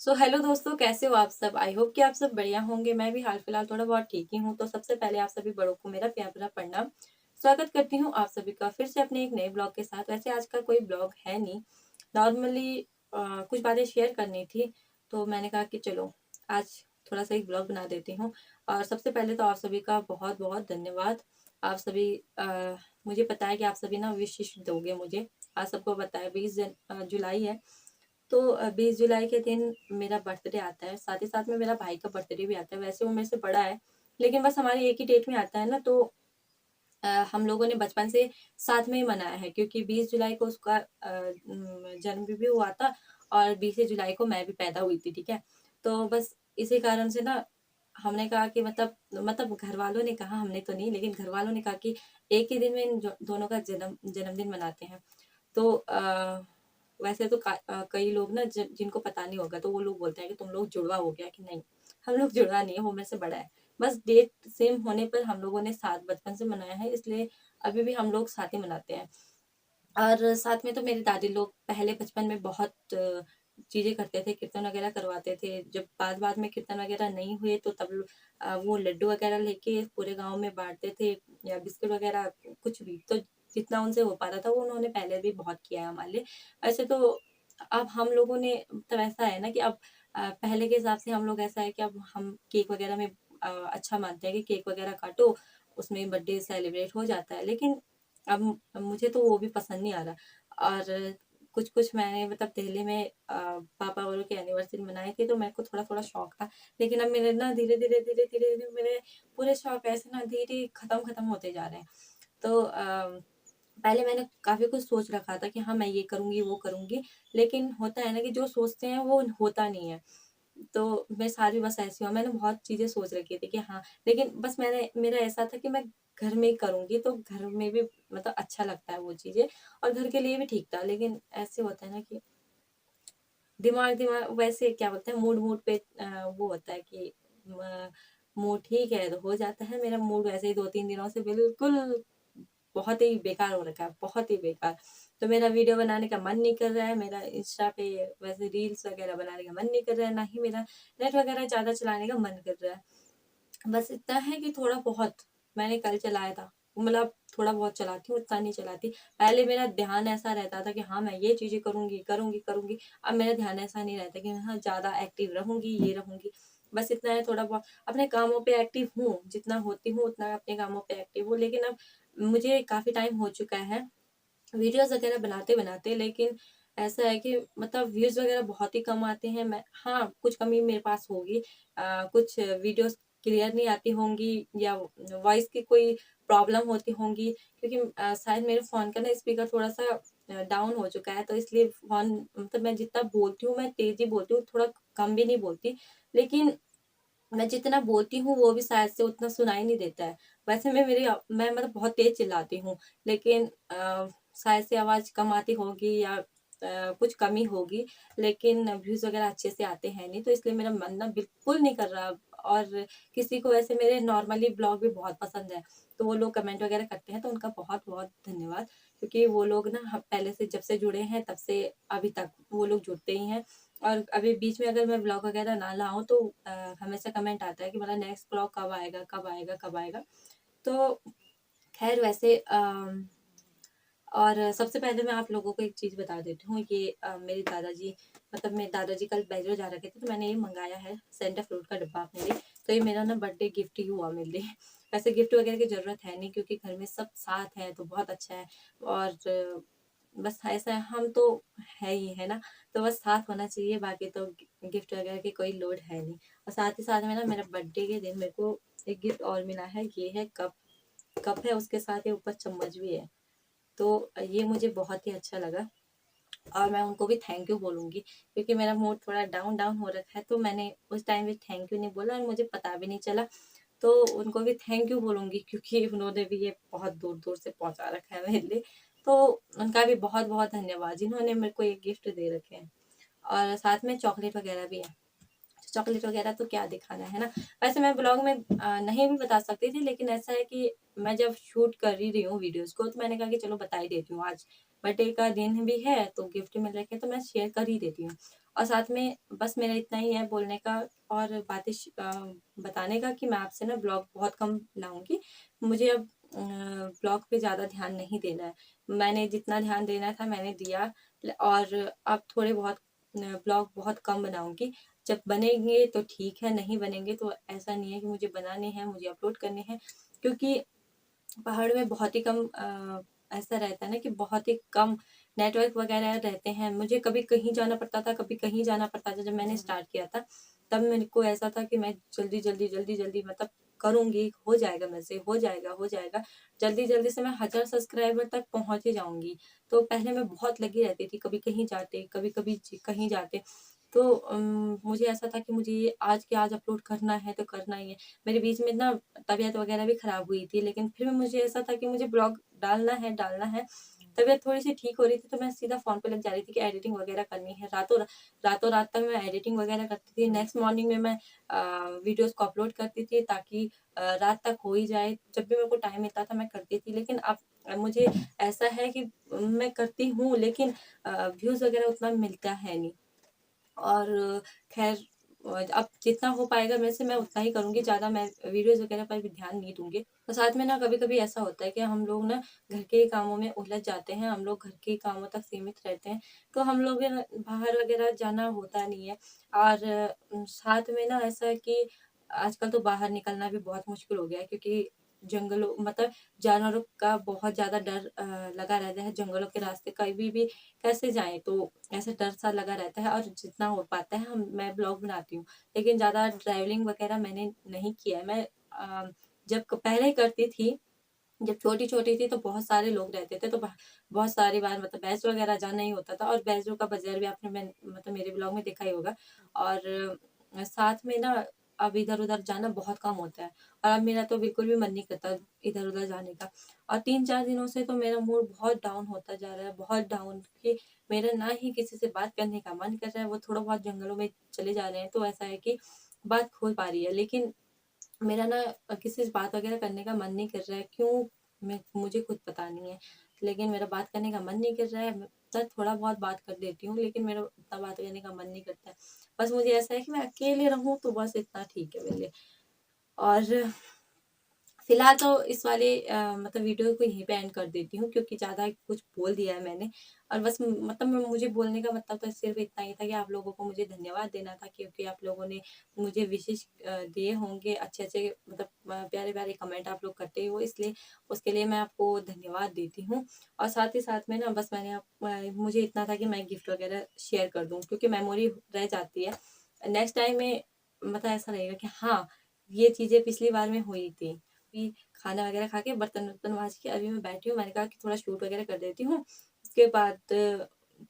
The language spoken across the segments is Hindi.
हेलो दोस्तों, कैसे हो आप सब। आई होप कि आप सब बढ़िया होंगे। मैं भी हाल फिलहाल थोड़ा बहुत ठीक ही हूँ। तो सबसे पहले आप सभी बड़ों को मेरा प्यार भरा प्रणाम। स्वागत करती हूँ आप सभी का फिर से अपने एक नए ब्लॉग के साथ। वैसे आज का कोई ब्लॉग है नहीं, नॉर्मली कुछ बातें शेयर करनी थी, तो मैंने कहा कि चलो आज थोड़ा सा एक ब्लॉग बना देती हूँ। और सबसे पहले तो आप सभी का बहुत बहुत धन्यवाद। आप सभी मुझे पता है कि आप सभी ना विश दोगे मुझे। आज सबको पता है 20 जुलाई है, तो 20 जुलाई के दिन मेरा बर्थडे आता है। साथ ही साथ में मेरा भाई का बर्थडे भी आता है। वैसे वो मेरे से बड़ा है, लेकिन बस हमारे एक ही डेट में आता है ना, तो हम लोगों ने बचपन से साथ में ही मनाया है, क्योंकि 20 जुलाई को उसका जन्म भी हुआ था और 20 जुलाई को मैं भी पैदा हुई थी। ठीक है, तो बस इसी कारण से ना हमने कहा कि मतलब घर वालों ने कहा, हमने तो नहीं, लेकिन घर वालों ने कहा कि एक ही दिन में इन दोनों का जन्मदिन मनाते हैं। तो वैसे तो कई लोग ना जिनको पता नहीं होगा, तो वो लोग बोलते हैं कि तुम लोग जुड़वा हो गया कि नहीं। हम लोग जुड़वा नहीं है, वो मेरे से बड़ा है। बस डेट सेम होने पर हम लोगों ने साथ बचपन से मनाया है, इसलिए अभी भी हम लोग साथ ही मनाते हैं। और साथ में तो मेरे दादी लोग पहले बचपन में बहुत चीजें करते थे, कीर्तन वगैरह करवाते थे। जब बाद बाद में कीर्तन वगैरह नहीं हुए, तो तब वो लड्डू वगैरह लेके पूरे गांव में बांटते थे, या बिस्कुट वगैरह, कुछ भी। तो जितना उनसे हो पाता था वो उन्होंने पहले भी बहुत किया है हमारे लिए। ऐसे तो अब हम लोगों ने, मतलब ऐसा है ना कि अब पहले के हिसाब से हम लोग, ऐसा है कि अब हम केक वगैरह में अच्छा मानते हैं कि केक वगैरह काटो, उसमें बर्थडे सेलिब्रेट हो जाता है। लेकिन अब मुझे तो वो भी पसंद नहीं आ रहा। और कुछ कुछ मैंने मतलब पहले में पापा वालों की एनिवर्सरी मनाई थी, तो मेरे को थोड़ा थोड़ा शौक था। लेकिन अब मेरे ना धीरे धीरे धीरे धीरे धीरे मेरे पूरे शौक ऐसे ना धीरे खत्म खत्म होते जा रहे हैं। तो पहले मैंने काफी कुछ सोच रखा था कि हाँ मैं ये करूंगी वो करूंगी, लेकिन होता है ना कि जो सोचते हैं वो होता नहीं है। तो मैं सारी बस ऐसी हूँ, मैंने बहुत चीजें सोच रखी थी कि हाँ, लेकिन बस मेरा ऐसा था कि मैं घर में ही करूंगी, तो घर में भी मतलब अच्छा लगता है वो चीजें, और घर के लिए भी ठीक था। लेकिन ऐसे होता है ना कि दिमाग दिमाग वैसे क्या बोलते हैं, मूड मूड पे वो होता है कि मूड ठीक है तो हो जाता है। मेरा मूड वैसे ही 2-3 दिनों से बिल्कुल बहुत ही बेकार हो रखा है, बहुत ही बेकार। तो मेरा वीडियो बनाने का मन नहीं कर रहा है, मेरा इंस्टा पे वैसे रील्स वगैरह बनाने का मन नहीं कर रहा है, ना ही मेरा नेट वगैरह ज्यादा चलाने का मन कर रहा है। बस इतना है कि थोड़ा बहुत मैंने कल चलाया था, मतलब थोड़ा बहुत चलाती हूँ, उतना नहीं चलाती। पहले मेरा ध्यान ऐसा रहता था कि हाँ मैं ये चीजें करूंगी करूंगी करूंगी। अब मेरा ध्यान ऐसा नहीं रहता कि हाँ ज्यादा एक्टिव रहूंगी, ये रहूंगी। बस इतना है, थोड़ा बहुत अपने कामों पे एक्टिव हूँ, जितना होती हूँ उतना अपने कामों पे एक्टिव हूँ। लेकिन अब मुझे काफी टाइम हो चुका है वीडियोस वगैरह बनाते बनाते, लेकिन ऐसा है कि मतलब व्यूज वगैरह बहुत ही कम आते हैं। मैं, हाँ कुछ कमी मेरे पास होगी, कुछ वीडियोस क्लियर नहीं आती होंगी, या वॉइस की कोई प्रॉब्लम होती होंगी, क्योंकि शायद मेरे फोन का ना स्पीकर थोड़ा सा डाउन हो चुका है, तो इसलिए फोन, मतलब मैं जितना बोलती हूँ मैं तेज ही बोलती हूँ, थोड़ा कम भी नहीं बोलती। लेकिन मैं जितना बोलती हूँ वो भी शायद से उतना सुनाई नहीं देता है। वैसे मैं मतलब बहुत तेज चिल्लाती हूँ, लेकिन शायद से आवाज कम आती होगी, या कुछ कमी होगी। लेकिन व्यूज वगैरह अच्छे से आते हैं नहीं, तो इसलिए मेरा मन ना बिल्कुल नहीं कर रहा। और किसी को वैसे मेरे नॉर्मली ब्लॉग भी बहुत पसंद है, तो वो लोग कमेंट वगैरह करते हैं, तो उनका बहुत बहुत धन्यवाद। क्योंकि वो लोग ना पहले से जब से जुड़े हैं तब से अभी तक वो लोग जुड़ते ही हैं। और अभी बीच में अगर मैं ब्लॉग वगैरह ना लाऊं, तो हमेशा कमेंट आता है कि मतलब नेक्स्ट ब्लॉग कब आएगा कब आएगा कब आएगा। तो खैर वैसे और सबसे पहले मैं आप लोगों को एक चीज बता देती हूँ। ये मेरे दादाजी, मतलब मेरे दादाजी कल बेंगलोर जा रखे थे, तो मैंने ये मंगाया है सेंटा फ्रूट का डब्बा अपने लिए। तो ये मेरा ना बर्थडे गिफ्ट ही हुआ मेरे लिए। वैसे गिफ्ट वगैरह की जरूरत है नहीं, क्योंकि घर में सब साथ है तो बहुत अच्छा है। और बस ऐसा है, हम तो है ही है ना, तो बस साथ होना चाहिए, बाकी तो गिफ्ट वगैरह की कोई लोड है नहीं। और साथ ही साथ में ना मेरा बर्थडे के दिन मेरे को एक गिफ्ट और मिला है, ये है कप। कप है, उसके साथ ये ऊपर चम्मच भी है। तो ये मुझे बहुत ही अच्छा लगा, और मैं उनको भी थैंक यू बोलूंगी, क्योंकि मेरा मूड थोड़ा डाउन डाउन हो रखा है, तो मैंने उस टाइम भी थैंक यू नहीं बोला और मुझे पता भी नहीं चला। तो उनको भी थैंक यू बोलूंगी, क्योंकि उन्होंने भी ये बहुत दूर दूर से पहुंचा रखा है मेरे लिए। तो उनका भी बहुत बहुत धन्यवाद, जिन्होंने मेरे को ये गिफ्ट दे रखे हैं। और साथ में चॉकलेट वगैरह भी है। चॉकलेट वगैरह तो क्या दिखाना है ना। वैसे मैं ब्लॉग में नहीं भी बता सकती थी, लेकिन ऐसा है कि मैं जब शूट कर ही रही हूँ वीडियोस को, तो मैंने कहा कि चलो बता ही देती हूँ। आज बर्थडे का दिन भी है तो गिफ्ट मिल रखे हैं, तो मैं शेयर कर ही देती हूँ। और साथ में बस मेरा इतना ही है बोलने का और बातें बताने का कि मैं आपसे ना ब्लॉग बहुत कम लाऊंगी। मुझे अब ब्लॉग पे ज़्यादा ध्यान नहीं देना है। मैंने जितना ध्यान देना था मैंने दिया, और अब थोड़े बहुत ब्लॉग बहुत कम बनाऊंगी। जब बनेंगे तो ठीक है, नहीं बनेंगे तो ऐसा नहीं है कि मुझे बनाने हैं, मुझे अपलोड करने हैं। क्योंकि पहाड़ में बहुत ही कम ऐसा रहता है ना कि बहुत ही कम नेटवर्क वगैरह रहते हैं। मुझे कभी कहीं जाना पड़ता था, कभी कहीं जाना पड़ता था। जब मैंने स्टार्ट किया था तब मेरे को ऐसा था कि मैं जल्दी जल्दी जल्दी जल्दी मतलब करूंगी, हो जाएगा, मेरे से हो जाएगा, हो जाएगा, जल्दी जल्दी से मैं 1000 सब्सक्राइबर तक पहुंच ही जाऊंगी। तो पहले मैं बहुत लगी रहती थी, कभी कहीं जाते, कभी कभी कहीं जाते। तो मुझे ऐसा था कि मुझे ये आज के आज अपलोड करना है तो करना ही है। मेरे बीच में ना तबीयत वगैरह भी खराब हुई थी, लेकिन फिर भी मुझे ऐसा था कि मुझे ब्लॉग डालना है, डालना है। तबीयत थोड़ी-सी ठीक हो रही थी तो मैं सीधा फ़ोन पे लग जा रही थी कि एडिटिंग वगैरह करनी है। रातों रात तक मैं एडिटिंग वगैरह करती थी। नेक्स्ट मॉर्निंग में मैं वीडियोज़ को अपलोड करती थी ताकि रात तक हो ही जाए। जब भी मेरे को टाइम मिलता था मैं करती थी। लेकिन अब मुझे ऐसा है कि मैं करती हूँ, लेकिन व्यूज़ वगैरह उतना मिलता है नहीं। और ख़ैर अब जितना हो पाएगा मेरे से मैं उतना ही करूँगी, ज़्यादा मैं वीडियोज़ वग़ैरह पर भी ध्यान नहीं दूँगी। और साथ में ना कभी-कभी ऐसा होता है कि हम लोग ना घर के कामों में उलझ जाते हैं, हम लोग घर के कामों तक सीमित रहते हैं, तो हम लोग ना बाहर वग़ैरह जाना होता नहीं है। और साथ में ना ऐसा है कि आजकल तो बाहर निकलना भी बहुत मुश्किल हो गया है, क्योंकि जंगलों मतलब जानवरों का बहुत ज़्यादा डर लगा रहता है। जंगलों के रास्ते कभी भी कैसे जाएँ, तो ऐसा डर सा लगा रहता है। और जितना हो पाता है हम मैं ब्लॉग बनाती हूँ, लेकिन ज़्यादा ट्रैवलिंग वगैरह मैंने नहीं किया है। मैं जब पहले करती थी, जब छोटी-छोटी थी तो बहुत सारे लोग रहते थे, तो बहुत सारी बार मतलब भैंस वगैरह जाना ही होता था। और भैंसों का बाज़ार भी आपने मतलब मेरे ब्लॉग में देखा ही होगा। और साथ में ना अब इधर-उधर जाना बहुत कम होता है, और अब मेरा तो बिल्कुल भी मन नहीं करता इधर-उधर जाने का। और 3-4 दिनों से तो मेरा मूड बहुत डाउन होता जा रहा है, बहुत डाउन, कि मेरा ना ही किसी से बात करने का मन कर रहा है। वो थोड़ा बहुत जंगलों में चले जा रहे हैं, तो ऐसा है कि बात हो पा रही है, लेकिन मेरा ना किसी से बात वगैरह करने का मन नहीं कर रहा है। क्यों? मुझे खुद पता नहीं है, लेकिन मेरा बात करने का मन नहीं कर रहा है। मैं थोड़ा बहुत बात कर देती हूँ, लेकिन मेरा उतना बात करने का मन नहीं करता है। बस मुझे ऐसा है कि मैं अकेले रहूँ तो बस इतना ठीक है मेरे लिए। और फिलहाल तो इस वाले मतलब वीडियो को यहीं पे एंड कर देती हूँ, क्योंकि ज़्यादा कुछ बोल दिया है मैंने। और बस मतलब मुझे बोलने का मतलब तो सिर्फ इतना ही था कि आप लोगों को मुझे धन्यवाद देना था, क्योंकि आप लोगों ने मुझे विशेष दिए होंगे अच्छे-अच्छे, मतलब प्यारे-प्यारे कमेंट आप लोग करते हो, इसलिए उसके लिए मैं आपको धन्यवाद देती हूँ। और साथ ही साथ में ना बस मुझे इतना था कि मैं गिफ्ट वगैरह शेयर कर दूँ, क्योंकि मेमोरी रह जाती है। नेक्स्ट टाइम में मतलब ऐसा रहेगा कि हाँ, ये चीज़ें पिछली बार में हुई थी। अभी खाना वगैरह खा के बर्तन-वर्तन माँज के अभी मैं बैठी हूँ, मैंने कहा कि थोड़ा शूट वगैरह कर देती हूँ। उसके बाद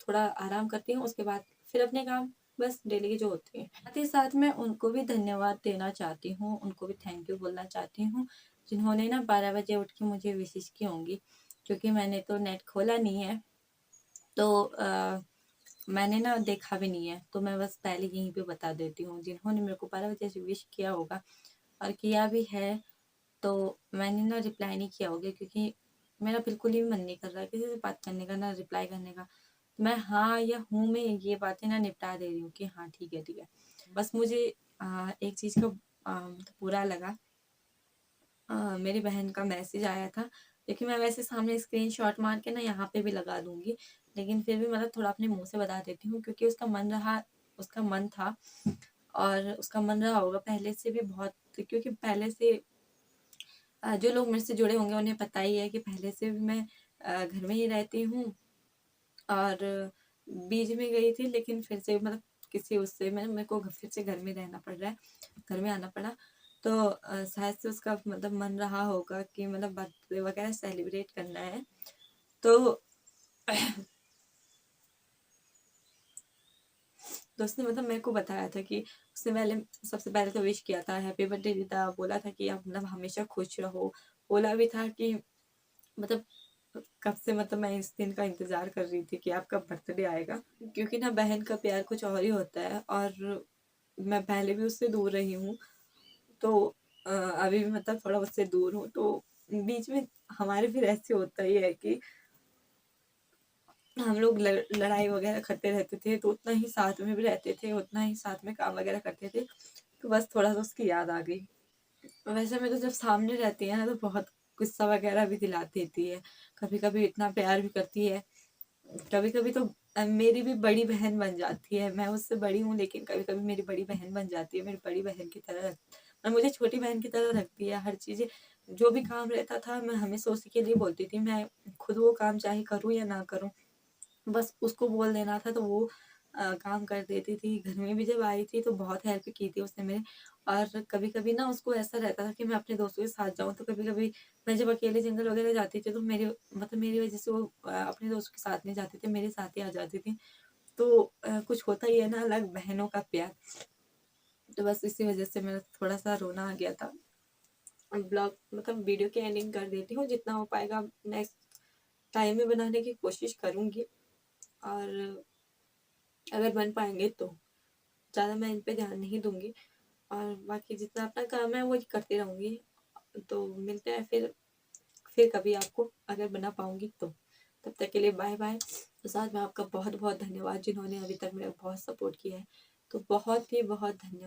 थोड़ा आराम करती हूँ, उसके बाद फिर अपने काम बस डेली के जो होते हैं। साथ ही साथ मैं उनको भी धन्यवाद देना चाहती हूँ, उनको भी थैंक यू बोलना चाहती हूँ, जिन्होंने ना 12 बजे उठ के मुझे विशेष की होंगी, क्योंकि मैंने तो नेट खोला नहीं है, तो मैंने ना देखा भी नहीं है, तो मैं बस पहले यहीं पे बता देती हूँ। जिन्होंने मेरे को 12 बजे से विश किया होगा और किया भी है, तो मैंने ना रिप्लाई नहीं किया होगा, क्योंकि मेरा बिल्कुल ही मन नहीं कर रहा है किसी से बात करने का, ना रिप्लाई करने का। मैं हाँ या हूँ में ये बातें ना निपटा दे रही हूँ कि हाँ ठीक है, ठीक है। बस मुझे एक चीज़ का मतलब बुरा लगा। मेरी बहन का मैसेज आया था, लेकिन मैं वैसे सामने स्क्रीनशॉट मार के ना यहाँ पे भी लगा दूँगी, लेकिन फिर भी मतलब थोड़ा अपने मुँह से बता देती हूँ, क्योंकि उसका मन था, और उसका मन रहा होगा पहले से भी बहुत, क्योंकि पहले से जो लोग मेरे से जुड़े होंगे उन्हें पता ही है कि पहले से भी मैं घर में ही रहती हूँ। और बीच में गई थी, लेकिन फिर से मतलब किसी उससे मैं मेरे को फिर से घर में रहना पड़ रहा है, घर में आना पड़ा। तो शायद से उसका मतलब मन रहा होगा कि मतलब बर्थडे वगैरह सेलिब्रेट करना है, तो तो उसने मतलब मेरे को बताया था कि उसने पहले सबसे पहले तो विश किया था, हैप्पी बर्थडे दीदा, बोला था कि आप मतलब हमेशा खुश रहो। बोला भी था कि मतलब कब से मतलब मैं इस दिन का इंतज़ार कर रही थी कि आपका बर्थडे आएगा, क्योंकि ना बहन का प्यार कुछ और ही होता है। और मैं पहले भी उससे दूर रही हूँ, तो अभी भी मतलब थोड़ा उससे दूर हूँ, तो बीच में हमारे फिर ऐसे होता ही है कि हम लोग लड़ाई वगैरह करते रहते थे, तो उतना ही साथ में भी रहते थे, उतना ही साथ में काम वगैरह करते थे। तो बस थोड़ा-सा उसकी याद आ गई। वैसे मैं तो जब सामने रहती है ना तो बहुत गुस्सा वगैरह भी दिला देती है, कभी-कभी इतना प्यार भी करती है। कभी-कभी तो मेरी भी बड़ी बहन बन जाती है। मैं उससे बड़ी हूँ लेकिन कभी-कभी मेरी बड़ी बहन बन जाती है। मेरी बड़ी बहन की तरह और मुझे छोटी बहन की तरह रखती है। हर चीज़ें जो भी काम रहता था मैं हमेशा उसी के लिए बोलती थी। मैं खुद वो काम चाहे करूँ या ना करूँ, बस उसको बोल देना था तो वो काम कर देती थी। घर में भी जब आई थी तो बहुत हेल्प की थी उसने मेरी। और कभी-कभी ना उसको ऐसा रहता था कि मैं अपने दोस्तों के साथ जाऊँ, तो कभी-कभी मैं जब अकेले जंगल वगैरह जाती थी तो मेरी वज़ह से वो अपने दोस्तों के साथ नहीं जाती थी, मेरे साथ ही आ जाती थी। तो कुछ होता ही है ना अलग बहनों का प्यार। तो बस इसी वज़ह से मेरा थोड़ा-सा रोना आ गया था। ब्लॉग मतलब वीडियो की एंडिंग कर देती हूँ, जितना हो पाएगा नेक्स्ट टाइम में बनाने की कोशिश करूँगी। और अगर बन पाएँगे तो ज़्यादा मैं इन पे ध्यान नहीं दूँगी और बाकी जितना अपना काम है वो करती रहूँगी। तो मिलते हैं फिर कभी आपको, अगर बना पाऊँगी तो। तब तक के लिए बाय-बाय। तो साथ में आपका बहुत-बहुत धन्यवाद जिन्होंने अभी तक मेरा बहुत सपोर्ट किया है। तो बहुत ही बहुत धन्यवाद।